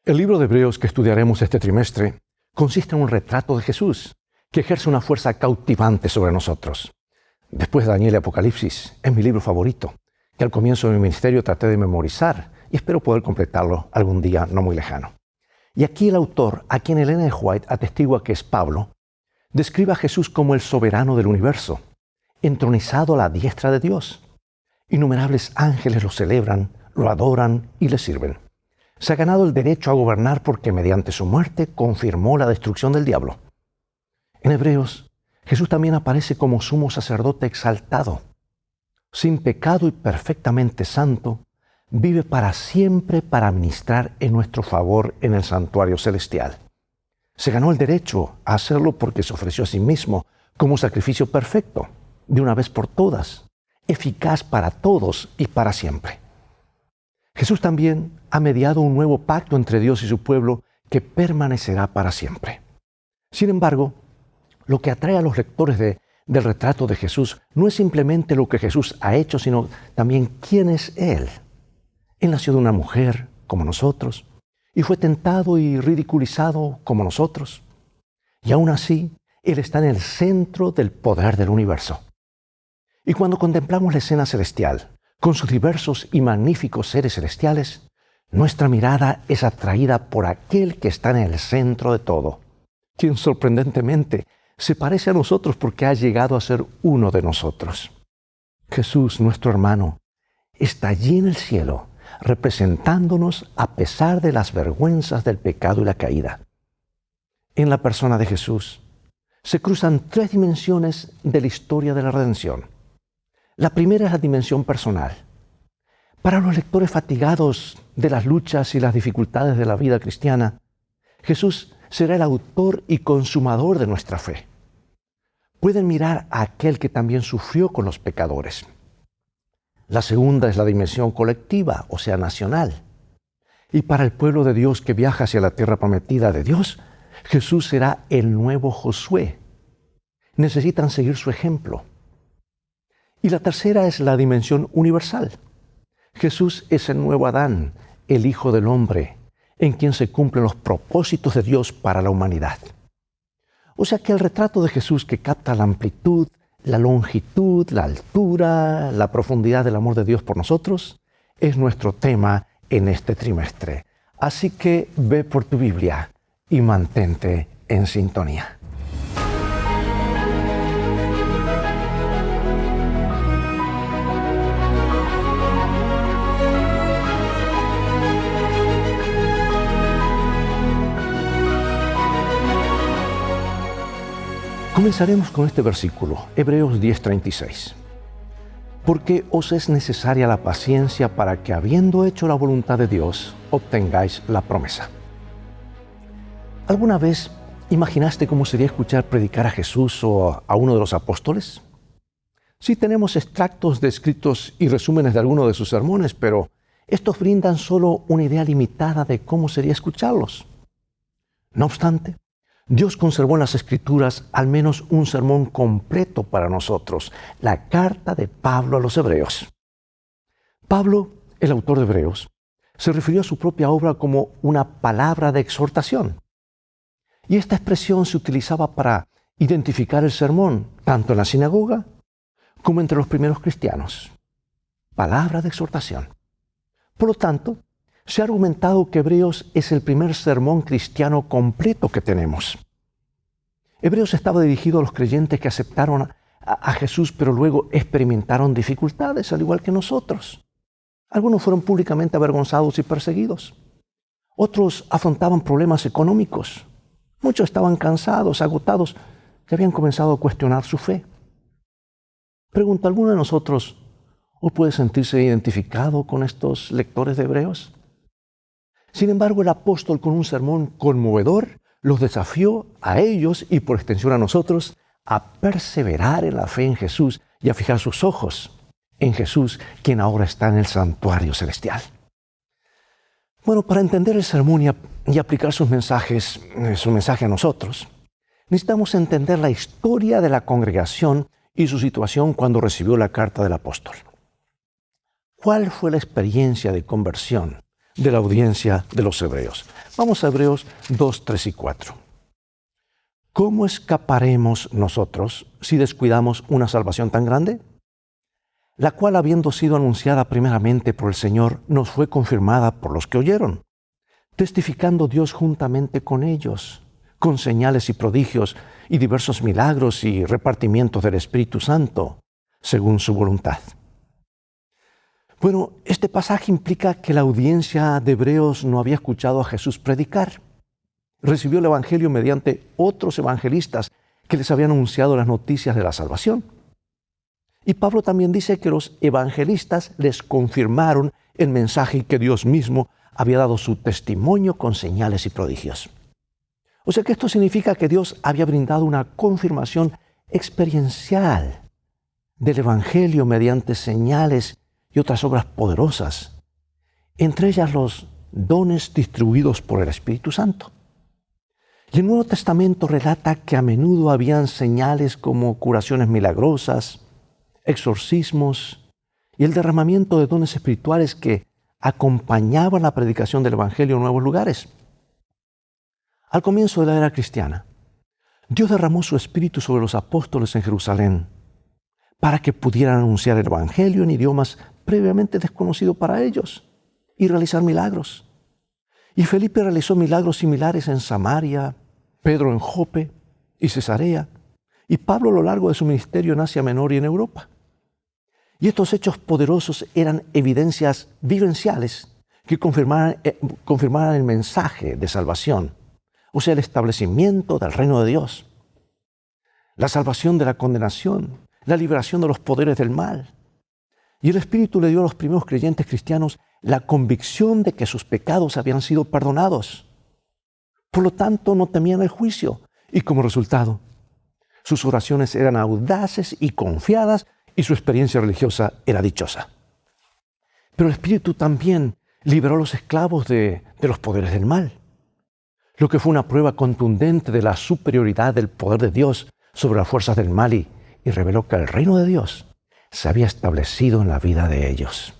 El libro de Hebreos que estudiaremos este trimestre consiste en un retrato de Jesús que ejerce una fuerza cautivante sobre nosotros. Después de Daniel y Apocalipsis, es mi libro favorito, que al comienzo de mi ministerio traté de memorizar y espero poder completarlo algún día no muy lejano. Y aquí el autor, a quien Ellen G. White atestigua que es Pablo, describe a Jesús como el soberano del universo, entronizado a la diestra de Dios. Innumerables ángeles lo celebran, lo adoran y le sirven. Se ha ganado el derecho a gobernar porque mediante su muerte confirmó la destrucción del diablo. En Hebreos, Jesús también aparece como sumo sacerdote exaltado. Sin pecado y perfectamente santo, vive para siempre para ministrar en nuestro favor en el santuario celestial. Se ganó el derecho a hacerlo porque se ofreció a sí mismo como sacrificio perfecto, de una vez por todas, eficaz para todos y para siempre. Jesús también ha mediado un nuevo pacto entre Dios y su pueblo que permanecerá para siempre. Sin embargo, lo que atrae a los lectores del retrato de Jesús no es simplemente lo que Jesús ha hecho, sino también quién es Él. Él nació de una mujer como nosotros y fue tentado y ridiculizado como nosotros. Y aún así, Él está en el centro del poder del universo. Y cuando contemplamos la escena celestial, con sus diversos y magníficos seres celestiales, nuestra mirada es atraída por aquel que está en el centro de todo, quien sorprendentemente se parece a nosotros porque ha llegado a ser uno de nosotros. Jesús, nuestro hermano, está allí en el cielo, representándonos a pesar de las vergüenzas del pecado y la caída. En la persona de Jesús se cruzan tres dimensiones de la historia de la redención. La primera es la dimensión personal. Para los lectores fatigados de las luchas y las dificultades de la vida cristiana, Jesús será el autor y consumador de nuestra fe. Pueden mirar a aquel que también sufrió con los pecadores. La segunda es la dimensión colectiva, o sea, nacional. Y para el pueblo de Dios que viaja hacia la tierra prometida de Dios, Jesús será el nuevo Josué. Necesitan seguir su ejemplo. Y la tercera es la dimensión universal. Jesús es el nuevo Adán, el Hijo del Hombre, en quien se cumplen los propósitos de Dios para la humanidad. O sea que el retrato de Jesús que capta la amplitud, la longitud, la altura, la profundidad del amor de Dios por nosotros, es nuestro tema en este trimestre. Así que ve por tu Biblia y mantente en sintonía. Comenzaremos con este versículo, Hebreos 10:36. Porque os es necesaria la paciencia para que, habiendo hecho la voluntad de Dios, obtengáis la promesa. ¿Alguna vez imaginaste cómo sería escuchar predicar a Jesús o a uno de los apóstoles? Sí tenemos extractos de escritos y resúmenes de algunos de sus sermones, pero estos brindan solo una idea limitada de cómo sería escucharlos. No obstante, Dios conservó en las Escrituras al menos un sermón completo para nosotros, la carta de Pablo a los Hebreos. Pablo, el autor de Hebreos, se refirió a su propia obra como una palabra de exhortación. Y esta expresión se utilizaba para identificar el sermón, tanto en la sinagoga como entre los primeros cristianos. Palabra de exhortación. Por lo tanto, se ha argumentado que Hebreos es el primer sermón cristiano completo que tenemos. Hebreos estaba dirigido a los creyentes que aceptaron a Jesús, pero luego experimentaron dificultades, al igual que nosotros. Algunos fueron públicamente avergonzados y perseguidos. Otros afrontaban problemas económicos. Muchos estaban cansados, agotados, que habían comenzado a cuestionar su fe. Pregunta, ¿alguno de nosotros o puede sentirse identificado con estos lectores de Hebreos? Sin embargo, el apóstol, con un sermón conmovedor, los desafió a ellos y por extensión a nosotros a perseverar en la fe en Jesús y a fijar sus ojos en Jesús, quien ahora está en el santuario celestial. Bueno, para entender el sermón y aplicar su mensaje a nosotros, necesitamos entender la historia de la congregación y su situación cuando recibió la carta del apóstol. ¿Cuál fue la experiencia de conversión de la audiencia de los hebreos. Vamos a Hebreos 2, 3 y 4. ¿Cómo escaparemos nosotros si descuidamos una salvación tan grande? La cual, habiendo sido anunciada primeramente por el Señor, nos fue confirmada por los que oyeron, testificando Dios juntamente con ellos, con señales y prodigios y diversos milagros y repartimientos del Espíritu Santo, según su voluntad. Bueno, este pasaje implica que la audiencia de hebreos no había escuchado a Jesús predicar. Recibió el Evangelio mediante otros evangelistas que les habían anunciado las noticias de la salvación. Y Pablo también dice que los evangelistas les confirmaron el mensaje y que Dios mismo había dado su testimonio con señales y prodigios. O sea que esto significa que Dios había brindado una confirmación experiencial del Evangelio mediante señales y otras obras poderosas, entre ellas los dones distribuidos por el Espíritu Santo. Y el Nuevo Testamento relata que a menudo habían señales como curaciones milagrosas, exorcismos y el derramamiento de dones espirituales que acompañaban la predicación del Evangelio en nuevos lugares. Al comienzo de la era cristiana, Dios derramó su Espíritu sobre los apóstoles en Jerusalén para que pudieran anunciar el Evangelio en idiomas previamente desconocidos para ellos y realizar milagros. Y Felipe realizó milagros similares en Samaria, Pedro en Jope y Cesarea, y Pablo a lo largo de su ministerio en Asia Menor y en Europa. Y estos hechos poderosos eran evidencias vivenciales que confirmaran el mensaje de salvación, o sea, el establecimiento del reino de Dios, la salvación de la condenación, la liberación de los poderes del mal. Y el Espíritu le dio a los primeros creyentes cristianos la convicción de que sus pecados habían sido perdonados. Por lo tanto, no temían el juicio y como resultado, sus oraciones eran audaces y confiadas y su experiencia religiosa era dichosa. Pero el Espíritu también liberó a los esclavos de los poderes del mal, lo que fue una prueba contundente de la superioridad del poder de Dios sobre las fuerzas del mal y reveló que el reino de Dios se había establecido en la vida de ellos.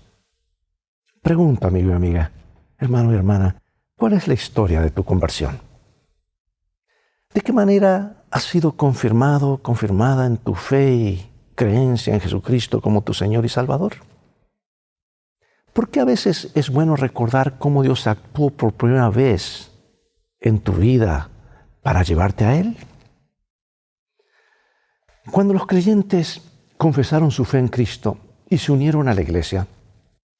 Pregunta, amigo y amiga, hermano y hermana, ¿cuál es la historia de tu conversión? ¿De qué manera has sido confirmada en tu fe y creencia en Jesucristo como tu Señor y Salvador? ¿Por qué a veces es bueno recordar cómo Dios actuó por primera vez en tu vida para llevarte a Él? Cuando los creyentes confesaron su fe en Cristo y se unieron a la iglesia,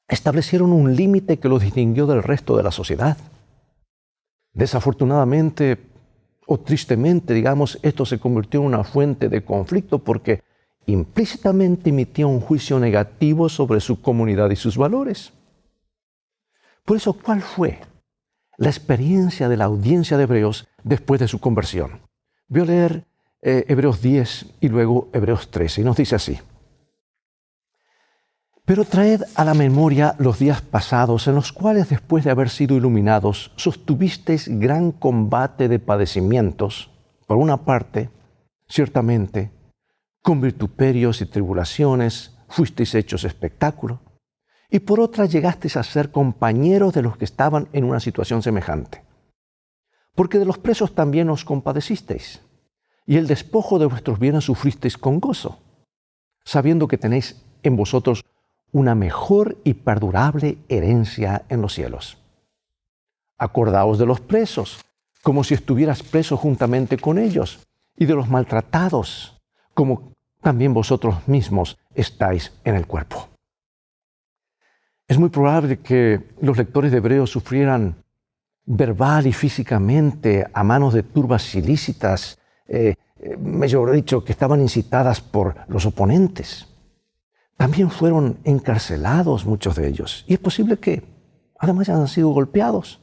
establecieron un límite que los distinguió del resto de la sociedad. Desafortunadamente o tristemente, digamos, esto se convirtió en una fuente de conflicto porque implícitamente emitía un juicio negativo sobre su comunidad y sus valores. Por eso, ¿cuál fue la experiencia de la audiencia de Hebreos después de su conversión? Voy a leer Hebreos 10 y luego Hebreos 13, y nos dice así: Pero traed a la memoria los días pasados en los cuales, después de haber sido iluminados, sostuvisteis gran combate de padecimientos, por una parte, ciertamente, con vituperios y tribulaciones fuisteis hechos espectáculo, y por otra llegasteis a ser compañeros de los que estaban en una situación semejante. Porque de los presos también os compadecisteis, y el despojo de vuestros bienes sufristeis con gozo, sabiendo que tenéis en vosotros una mejor y perdurable herencia en los cielos. Acordaos de los presos, como si estuvieras preso juntamente con ellos, y de los maltratados, como también vosotros mismos estáis en el cuerpo. Es muy probable que los lectores de Hebreos sufrieran verbal y físicamente a manos de turbas ilícitas, mejor dicho, que estaban incitadas por los oponentes. También fueron encarcelados muchos de ellos. Y es posible que además hayan sido golpeados,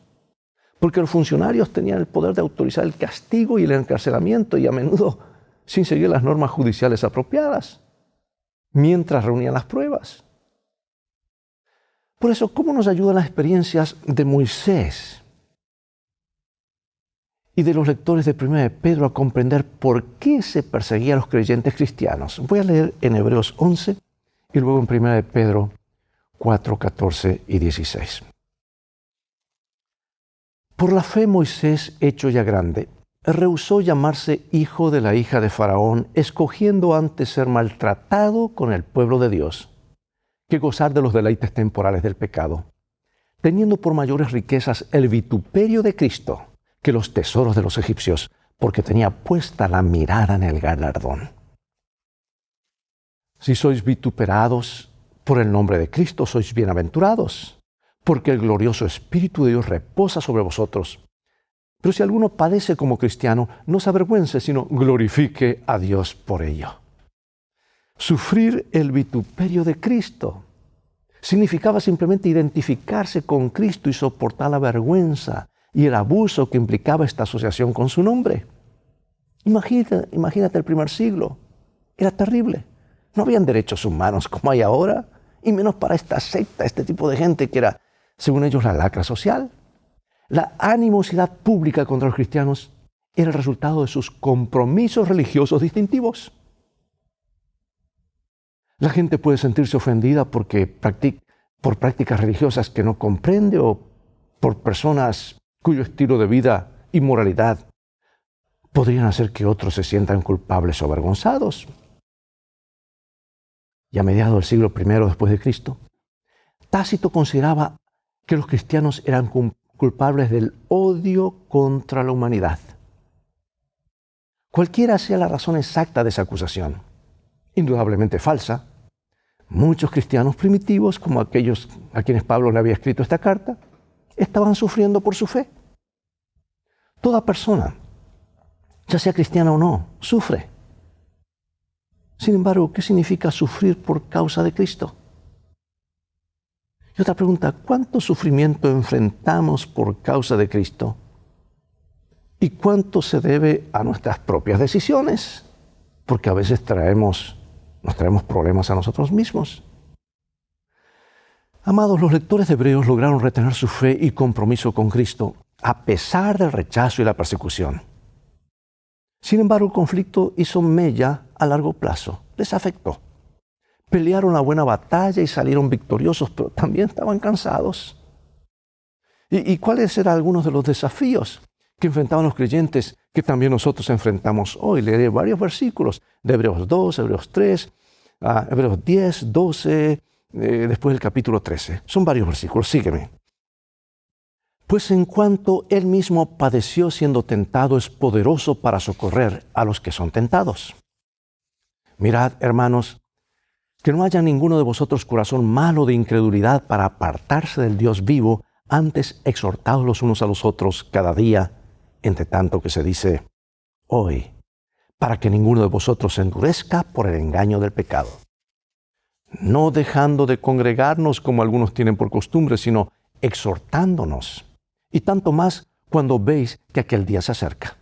porque los funcionarios tenían el poder de autorizar el castigo y el encarcelamiento, y a menudo sin seguir las normas judiciales apropiadas, mientras reunían las pruebas. Por eso, ¿cómo nos ayudan las experiencias de Moisés y de los lectores de 1 de Pedro a comprender por qué se perseguía a los creyentes cristianos? Voy a leer en Hebreos 11 y luego en 1 de Pedro 4, 14 y 16. Por la fe Moisés, hecho ya grande, rehusó llamarse hijo de la hija de Faraón, escogiendo antes ser maltratado con el pueblo de Dios, que gozar de los deleites temporales del pecado, teniendo por mayores riquezas el vituperio de Cristo que los tesoros de los egipcios, porque tenía puesta la mirada en el galardón. Si sois vituperados por el nombre de Cristo, sois bienaventurados, porque el glorioso Espíritu de Dios reposa sobre vosotros. Pero si alguno padece como cristiano, no se avergüence, sino glorifique a Dios por ello. Sufrir el vituperio de Cristo significaba simplemente identificarse con Cristo y soportar la vergüenza y el abuso que implicaba esta asociación con su nombre. Imagínate el primer siglo. Era terrible. No habían derechos humanos como hay ahora, y menos para esta secta, este tipo de gente que era, según ellos, la lacra social. La animosidad pública contra los cristianos era el resultado de sus compromisos religiosos distintivos. La gente puede sentirse ofendida por prácticas religiosas que no comprende o por personas cuyo estilo de vida y moralidad podrían hacer que otros se sientan culpables o avergonzados. Y a mediados del siglo I después de Cristo, Tácito consideraba que los cristianos eran culpables del odio contra la humanidad. Cualquiera sea la razón exacta de esa acusación, indudablemente falsa, muchos cristianos primitivos, como aquellos a quienes Pablo le había escrito esta carta, estaban sufriendo por su fe. Toda persona, ya sea cristiana o no, sufre. Sin embargo, ¿qué significa sufrir por causa de Cristo? Y otra pregunta, ¿cuánto sufrimiento enfrentamos por causa de Cristo? ¿Y cuánto se debe a nuestras propias decisiones? Porque a veces nos traemos problemas a nosotros mismos. Amados, los lectores de Hebreos lograron retener su fe y compromiso con Cristo a pesar del rechazo y la persecución. Sin embargo, el conflicto hizo mella a largo plazo, les afectó. Pelearon la buena batalla y salieron victoriosos, pero también estaban cansados. ¿Y cuáles eran algunos de los desafíos que enfrentaban los creyentes que también nosotros enfrentamos hoy? Leeré varios versículos de Hebreos 2, Hebreos 3, Hebreos 10, 12, después del capítulo 13. Son varios versículos, sígueme. Pues en cuanto Él mismo padeció siendo tentado, es poderoso para socorrer a los que son tentados. Mirad, hermanos, que no haya ninguno de vosotros corazón malo de incredulidad para apartarse del Dios vivo, antes exhortados los unos a los otros cada día, entre tanto que se dice hoy, para que ninguno de vosotros se endurezca por el engaño del pecado. No dejando de congregarnos como algunos tienen por costumbre, sino exhortándonos, y tanto más cuando veis que aquel día se acerca.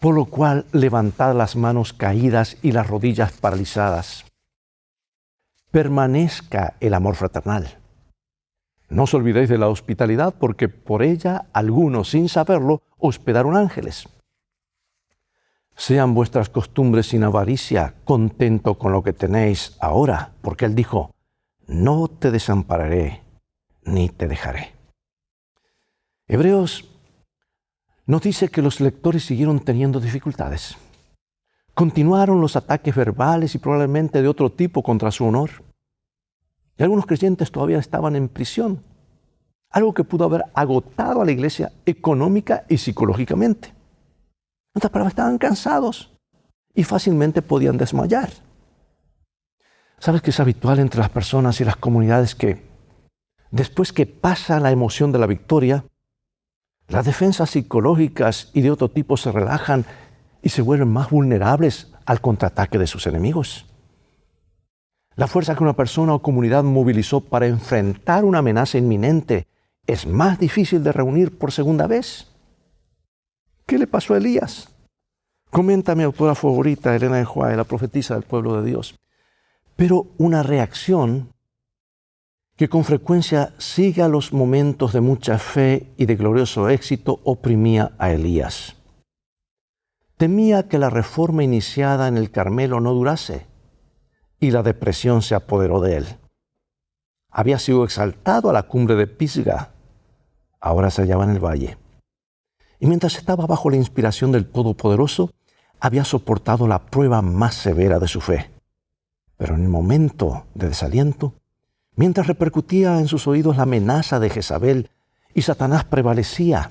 Por lo cual, levantad las manos caídas y las rodillas paralizadas. Permanezca el amor fraternal. No os olvidéis de la hospitalidad, porque por ella algunos, sin saberlo, hospedaron ángeles. Sean vuestras costumbres sin avaricia, contento con lo que tenéis ahora, porque Él dijo, no te desampararé, ni te dejaré. Hebreos nos dice que los lectores siguieron teniendo dificultades. Continuaron los ataques verbales y probablemente de otro tipo contra su honor. Y algunos creyentes todavía estaban en prisión, algo que pudo haber agotado a la iglesia económica y psicológicamente. En otras palabras, estaban cansados y fácilmente podían desmayar. ¿Sabes que es habitual entre las personas y las comunidades que después que pasa la emoción de la victoria, las defensas psicológicas y de otro tipo se relajan y se vuelven más vulnerables al contraataque de sus enemigos? La fuerza que una persona o comunidad movilizó para enfrentar una amenaza inminente es más difícil de reunir por segunda vez. ¿Qué le pasó a Elías? Comenta mi autora favorita, Elena de White, la profetisa del pueblo de Dios. Pero una reacción que con frecuencia sigue a los momentos de mucha fe y de glorioso éxito oprimía a Elías. Temía que la reforma iniciada en el Carmelo no durase y la depresión se apoderó de él. Había sido exaltado a la cumbre de Pisga, ahora se hallaba en el valle. Y mientras estaba bajo la inspiración del Todopoderoso, había soportado la prueba más severa de su fe. Pero en el momento de desaliento, mientras repercutía en sus oídos la amenaza de Jezabel y Satanás prevalecía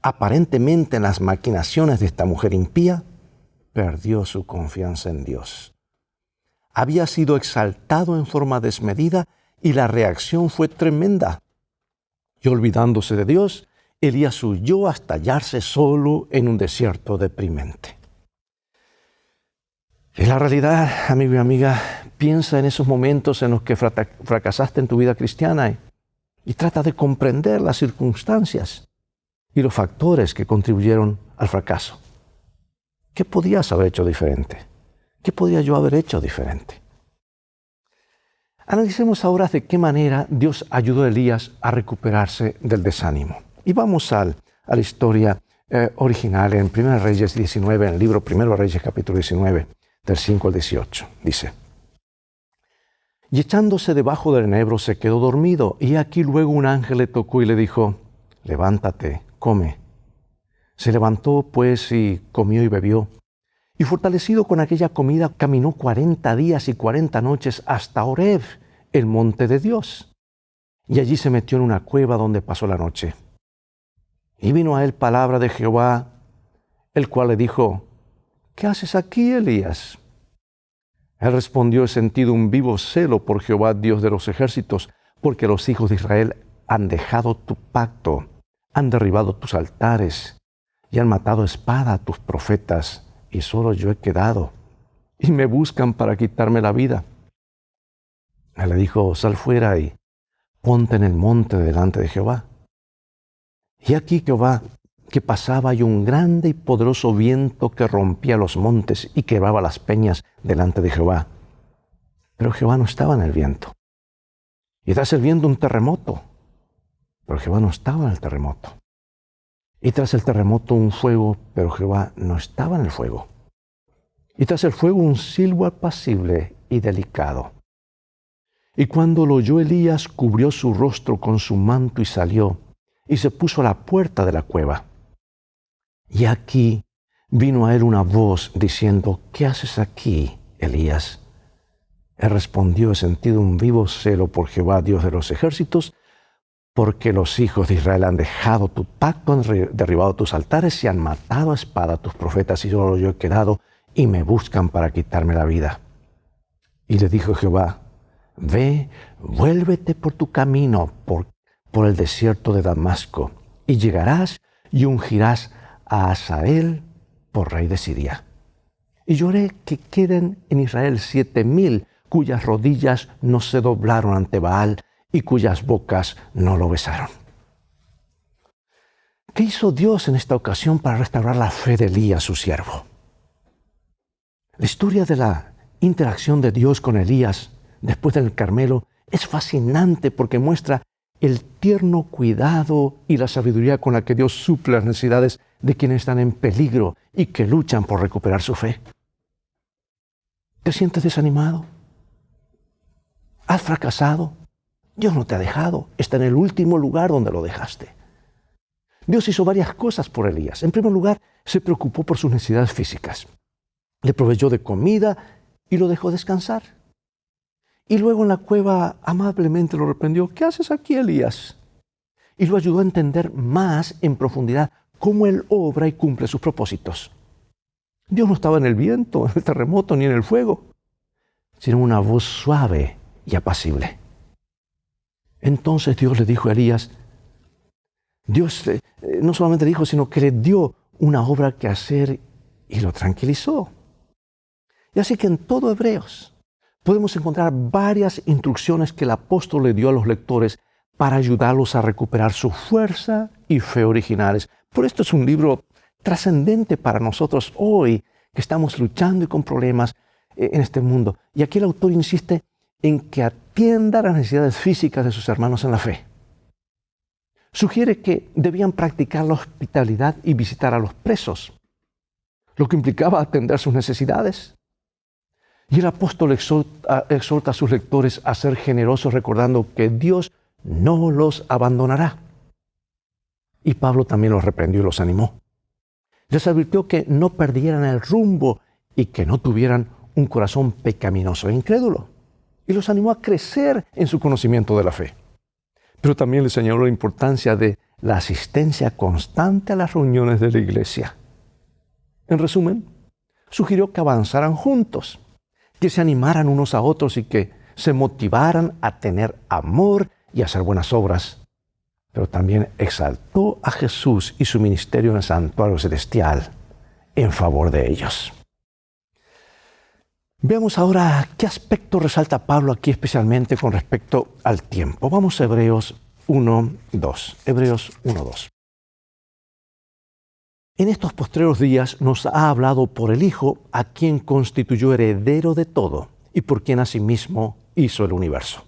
aparentemente en las maquinaciones de esta mujer impía, perdió su confianza en Dios. Había sido exaltado en forma desmedida y la reacción fue tremenda. Y olvidándose de Dios, Elías huyó hasta hallarse solo en un desierto deprimente. En la realidad, amigo y amiga, piensa en esos momentos en los que fracasaste en tu vida cristiana y trata de comprender las circunstancias y los factores que contribuyeron al fracaso. ¿Qué podías haber hecho diferente? ¿Qué podía yo haber hecho diferente? Analicemos ahora de qué manera Dios ayudó a Elías a recuperarse del desánimo. Y vamos a la historia original en 1 Reyes 19, en el libro 1 Reyes capítulo 19, del 5 al 18. Dice: Y echándose debajo del enebro se quedó dormido, y aquí luego un ángel le tocó y le dijo: levántate, come. Se levantó pues y comió y bebió. Y fortalecido con aquella comida, caminó 40 días y 40 noches hasta Horeb, el monte de Dios. Y allí se metió en una cueva donde pasó la noche. Y vino a él palabra de Jehová, el cual le dijo: ¿qué haces aquí, Elías? Él respondió: he sentido un vivo celo por Jehová, Dios de los ejércitos, porque los hijos de Israel han dejado tu pacto, han derribado tus altares y han matado a espada a tus profetas, y solo yo he quedado, y me buscan para quitarme la vida. Él le dijo: sal fuera y ponte en el monte delante de Jehová. Y aquí Jehová que pasaba, y un grande y poderoso viento que rompía los montes y quebraba las peñas delante de Jehová. Pero Jehová no estaba en el viento. Y tras el viento un terremoto, pero Jehová no estaba en el terremoto. Y tras el terremoto un fuego, pero Jehová no estaba en el fuego. Y tras el fuego un silbo apacible y delicado. Y cuando lo oyó Elías, cubrió su rostro con su manto y salió, y se puso a la puerta de la cueva. Y aquí vino a él una voz diciendo: ¿qué haces aquí, Elías? Él respondió: he sentido un vivo celo por Jehová, Dios de los ejércitos, porque los hijos de Israel han dejado tu pacto, han derribado tus altares y han matado a espada a tus profetas, y solo yo he quedado, y me buscan para quitarme la vida. Y le dijo Jehová: ve, vuélvete por tu camino, por el desierto de Damasco, y llegarás y ungirás a Hazael por rey de Siria. Y yo haré que queden en Israel 7,000 cuyas rodillas no se doblaron ante Baal y cuyas bocas no lo besaron. ¿Qué hizo Dios en esta ocasión para restaurar la fe de Elías, su siervo? La historia de la interacción de Dios con Elías después del Carmelo es fascinante porque muestra el tierno cuidado y la sabiduría con la que Dios suple las necesidades de quienes están en peligro y que luchan por recuperar su fe. ¿Te sientes desanimado? ¿Has fracasado? Dios no te ha dejado, está en el último lugar donde lo dejaste. Dios hizo varias cosas por Elías. En primer lugar, se preocupó por sus necesidades físicas. Le proveyó de comida y lo dejó descansar. Y luego en la cueva amablemente lo reprendió: ¿qué haces aquí, Elías? Y lo ayudó a entender más en profundidad cómo Él obra y cumple sus propósitos. Dios no estaba en el viento, en el terremoto, ni en el fuego, sino en una voz suave y apacible. Entonces Dios le dijo a Elías, Dios no solamente dijo, sino que le dio una obra que hacer y lo tranquilizó. Y así que en todo Hebreos podemos encontrar varias instrucciones que el apóstol le dio a los lectores para ayudarlos a recuperar su fuerza y fe originales. Por esto es un libro trascendente para nosotros hoy, que estamos luchando y con problemas en este mundo. Y aquí el autor insiste en que atienda las necesidades físicas de sus hermanos en la fe. Sugiere que debían practicar la hospitalidad y visitar a los presos, lo que implicaba atender sus necesidades. Y el apóstol exhorta a sus lectores a ser generosos, recordando que Dios no los abandonará. Y Pablo también los reprendió y los animó. Les advirtió que no perdieran el rumbo y que no tuvieran un corazón pecaminoso e incrédulo. Y los animó a crecer en su conocimiento de la fe. Pero también les señaló la importancia de la asistencia constante a las reuniones de la iglesia. En resumen, sugirió que avanzaran juntos, que se animaran unos a otros y que se motivaran a tener amor y a hacer buenas obras. Pero también exaltó a Jesús y su ministerio en el santuario celestial en favor de ellos. Veamos ahora qué aspecto resalta Pablo aquí especialmente con respecto al tiempo. Vamos a Hebreos 1:2. Hebreos 1:2. En estos postreros días nos ha hablado por el Hijo, a quien constituyó heredero de todo y por quien asimismo hizo el universo.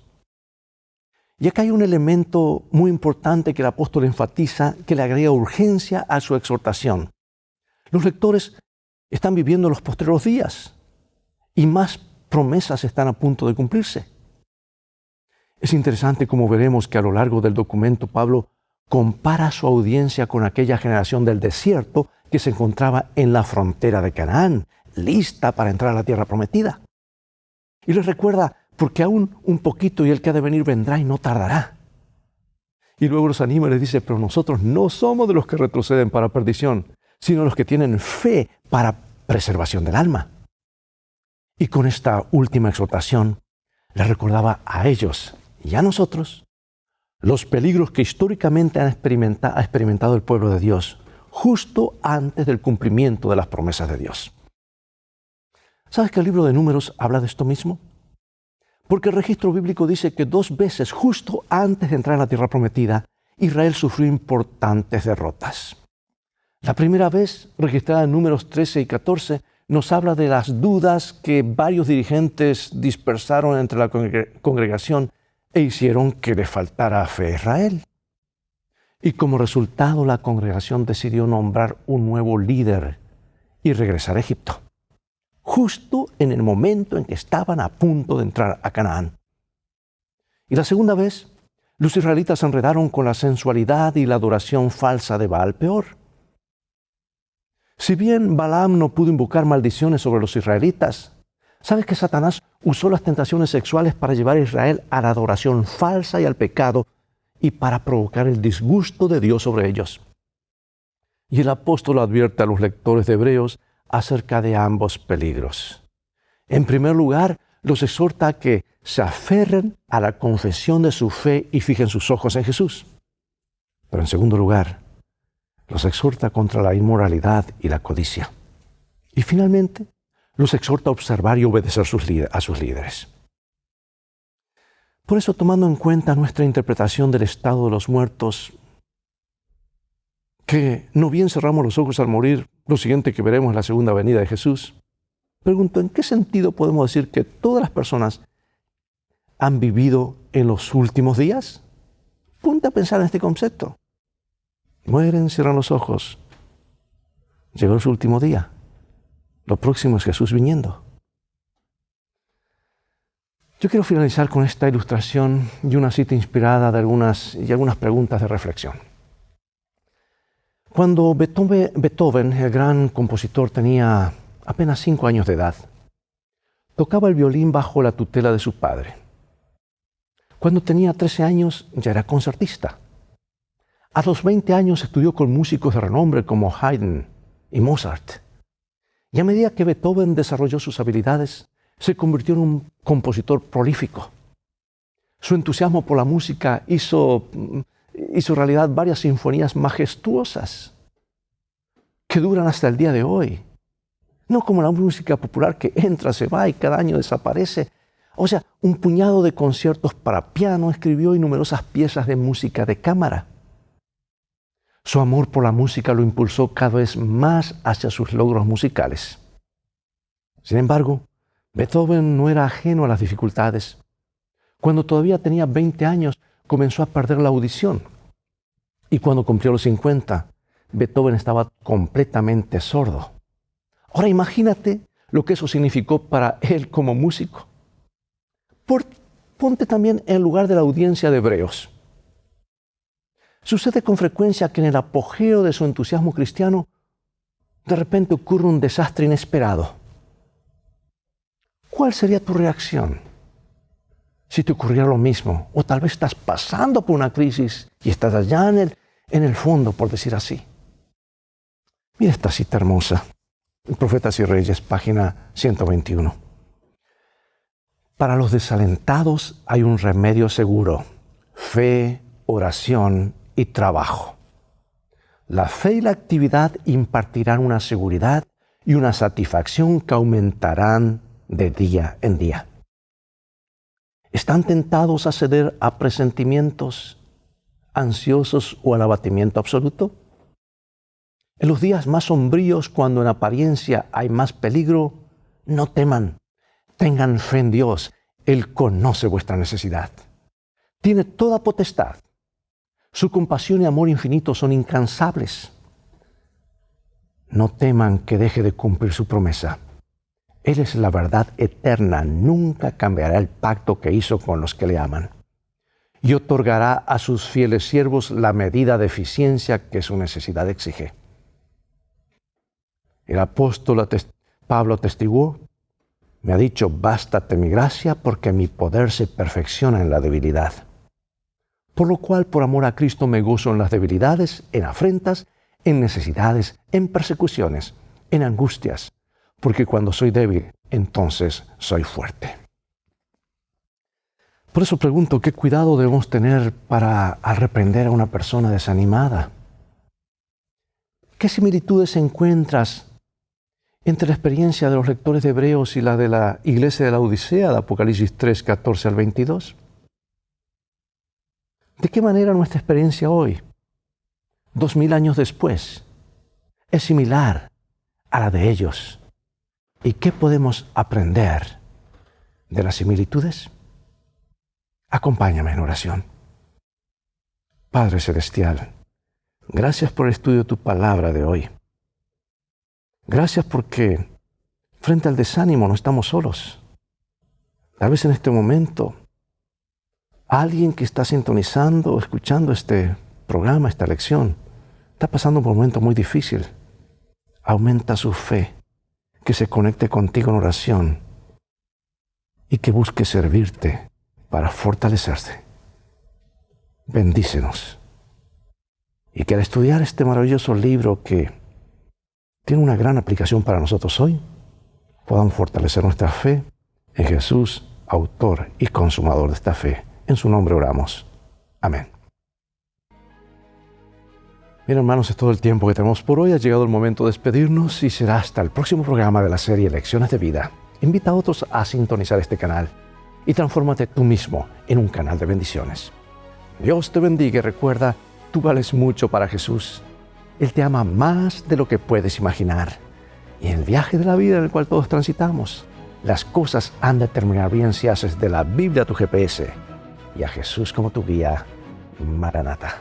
Y acá hay un elemento muy importante que el apóstol enfatiza, que le agrega urgencia a su exhortación. Los lectores están viviendo los postreros días y más promesas están a punto de cumplirse. Es interesante cómo veremos que a lo largo del documento Pablo compara su audiencia con aquella generación del desierto que se encontraba en la frontera de Canaán, lista para entrar a la tierra prometida. Y les recuerda, porque aún un poquito y el que ha de venir vendrá y no tardará. Y luego los anima y les dice, pero nosotros no somos de los que retroceden para perdición, sino los que tienen fe para preservación del alma. Y con esta última exhortación les recordaba a ellos y a nosotros los peligros que históricamente ha experimentado el pueblo de Dios justo antes del cumplimiento de las promesas de Dios. ¿Sabes que el libro de Números habla de esto mismo? Porque el registro bíblico dice que 2 veces, justo antes de entrar a la tierra prometida, Israel sufrió importantes derrotas. La primera vez, registrada en Números 13 y 14, nos habla de las dudas que varios dirigentes dispersaron entre la congregación e hicieron que le faltara fe a Israel. Y como resultado, la congregación decidió nombrar un nuevo líder y regresar a Egipto, justo en el momento en que estaban a punto de entrar a Canaán. Y la segunda vez, los israelitas se enredaron con la sensualidad y la adoración falsa de Baal Peor. Si bien Balaam no pudo invocar maldiciones sobre los israelitas, ¿sabes que Satanás usó las tentaciones sexuales para llevar a Israel a la adoración falsa y al pecado y para provocar el disgusto de Dios sobre ellos? Y el apóstol advierte a los lectores de Hebreos acerca de ambos peligros. En primer lugar, los exhorta a que se aferren a la confesión de su fe y fijen sus ojos en Jesús. Pero en segundo lugar, los exhorta contra la inmoralidad y la codicia. Y finalmente, los exhorta a observar y obedecer a sus líderes. Por eso, tomando en cuenta nuestra interpretación del estado de los muertos, que no bien cerramos los ojos al morir, lo siguiente que veremos es la segunda venida de Jesús, pregunto, ¿en qué sentido podemos decir que todas las personas han vivido en los últimos días? Ponte a pensar en este concepto. Mueren, cierran los ojos. Llegó su último día. Lo próximo es Jesús viniendo. Yo quiero finalizar con esta ilustración y una cita inspirada de algunas preguntas de reflexión. Cuando Beethoven, el gran compositor, tenía apenas 5 años de edad, tocaba el violín bajo la tutela de su padre. Cuando tenía 13 años ya era concertista. A los 20 años estudió con músicos de renombre como Haydn y Mozart. Y a medida que Beethoven desarrolló sus habilidades, se convirtió en un compositor prolífico. Su entusiasmo por la música hizo realidad varias sinfonías majestuosas que duran hasta el día de hoy. No como la música popular que entra, se va y cada año desaparece. O sea, un puñado de conciertos para piano, escribió y numerosas piezas de música de cámara. Su amor por la música lo impulsó cada vez más hacia sus logros musicales. Sin embargo, Beethoven no era ajeno a las dificultades. Cuando todavía tenía 20 años, comenzó a perder la audición. Y cuando cumplió los 50, Beethoven estaba completamente sordo. Ahora imagínate lo que eso significó para él como músico. Ponte también en el lugar de la audiencia de Hebreos. Sucede con frecuencia que en el apogeo de su entusiasmo cristiano, de repente ocurre un desastre inesperado. ¿Cuál sería tu reacción si te ocurriera lo mismo? O tal vez estás pasando por una crisis y estás allá en el fondo, por decir así. Mira esta cita hermosa. Profetas y Reyes, página 121. Para los desalentados hay un remedio seguro: fe, oración y trabajo. La fe y la actividad impartirán una seguridad y una satisfacción que aumentarán de día en día. ¿Están tentados a ceder a presentimientos ansiosos o al abatimiento absoluto? En los días más sombríos, cuando en apariencia hay más peligro, no teman. Tengan fe en Dios. Él conoce vuestra necesidad. Tiene toda potestad. Su compasión y amor infinito son incansables. No teman que deje de cumplir su promesa. Él es la verdad eterna. Nunca cambiará el pacto que hizo con los que le aman. Y otorgará a sus fieles siervos la medida de eficiencia que su necesidad exige. El apóstol Pablo atestiguó: me ha dicho, bástate mi gracia, porque mi poder se perfecciona en la debilidad. Por lo cual, por amor a Cristo, me gozo en las debilidades, en afrentas, en necesidades, en persecuciones, en angustias, porque cuando soy débil, entonces soy fuerte. Por eso pregunto, ¿qué cuidado debemos tener para reprender a una persona desanimada? ¿Qué similitudes encuentras entre la experiencia de los lectores de Hebreos y la de la iglesia de la Odisea, de Apocalipsis 3, 14 al 22? ¿De qué manera nuestra experiencia hoy, 2000 años después, es similar a la de ellos? ¿Y qué podemos aprender de las similitudes? Acompáñame en oración. Padre Celestial, gracias por el estudio de tu palabra de hoy. Gracias porque frente al desánimo no estamos solos. Tal vez en este momento alguien que está sintonizando o escuchando este programa, esta lección, está pasando por un momento muy difícil. Aumenta su fe, que se conecte contigo en oración y que busque servirte para fortalecerse. Bendícenos. Y que al estudiar este maravilloso libro que tiene una gran aplicación para nosotros hoy, podamos fortalecer nuestra fe en Jesús, autor y consumador de esta fe. En su nombre oramos. Amén. Bien, hermanos, es todo el tiempo que tenemos por hoy. Ha llegado el momento de despedirnos y será hasta el próximo programa de la serie Lecciones de Vida. Invita a otros a sintonizar este canal y transfórmate tú mismo en un canal de bendiciones. Dios te bendiga y recuerda, tú vales mucho para Jesús. Él te ama más de lo que puedes imaginar. Y en el viaje de la vida en el cual todos transitamos, las cosas han de terminar bien si haces de la Biblia tu GPS y a Jesús como tu guía. Maranata.